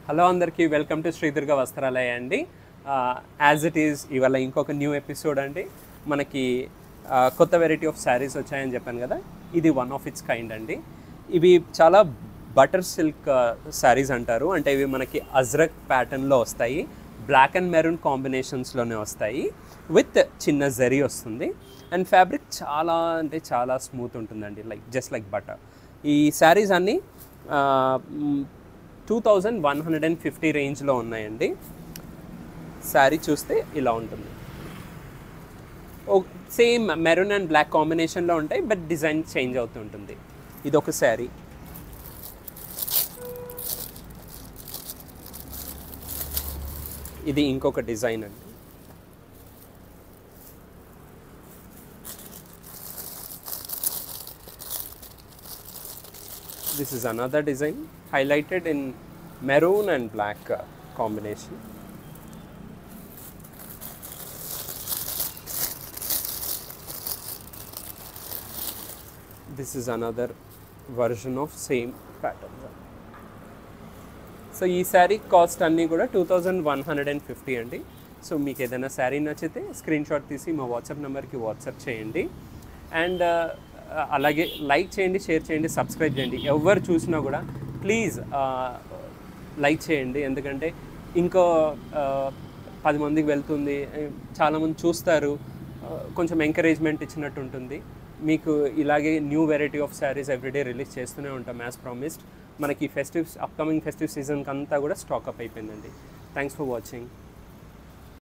Hello అందరికీ welcome to Sri Durga వస్త్రాలయ అండి. As it is ఇవాళ ఇంకొక న్యూ ఎపిసోడ్ అండి. మనకి కొత్త వెరైటీ ఆఫ్ శారీస్ వచ్చాయని చెప్పాను కదా, ఇది వన్ ఆఫ్ ఇట్స్ కైండ్ అండి. ఇవి చాలా బటర్ సిల్క్ శారీస్ అంటారు. అంటే ఇవి మనకి అజ్రక్ ప్యాటర్న్లో వస్తాయి, బ్లాక్ అండ్ మెరూన్ కాంబినేషన్స్లోనే వస్తాయి, విత్ చిన్న జరీ వస్తుంది. అండ్ ఫ్యాబ్రిక్ చాలా అంటే చాలా స్మూత్ ఉంటుందండి, జస్ట్ లైక్ బటర్. ఈ శారీస్ అన్నీ 2150 రేంజ్లో ఉన్నాయండి. శారీ చూస్తే ఇలా ఉంటుంది. సేమ్ మెరూన్ అండ్ బ్లాక్ కాంబినేషన్లో ఉంటాయి, బట్ డిజైన్ చేంజ్ అవుతూ ఉంటుంది. ఇది ఒక శారీ. ఇది ఇంకొక డిజైన్ అండి. This is another design highlighted in maroon and black combination. This is another version of same pattern. So ఈ శారీ కాస్ట్ అన్నీ కూడా 2150 అండి. సో మీకు ఏదైనా శారీ నచ్చితే స్క్రీన్ షాట్ తీసి మా వాట్సాప్ నెంబర్కి వాట్సాప్ చేయండి. అండ్ అలాగే లైక్ చేయండి, షేర్ చేయండి, సబ్స్క్రైబ్ చేయండి. ఎవరు చూసినా కూడా ప్లీజ్ లైక్ చేయండి, ఎందుకంటే ఇంకో 10 మందికి వెళ్తుంది, చాలామంది చూస్తారు, కొంచెం ఎంకరేజ్మెంట్ ఇచ్చినట్టు ఉంటుంది. మీకు ఇలాగే new variety of saris everyday release చేస్తూనే ఉంటాం యాజ్ ప్రామిస్డ్. మనకి అప్కమింగ్ ఫెస్టివ్ సీజన్కి అంతా కూడా స్టాక్ అప్ అయిపోయిందండి. Thanks for watching.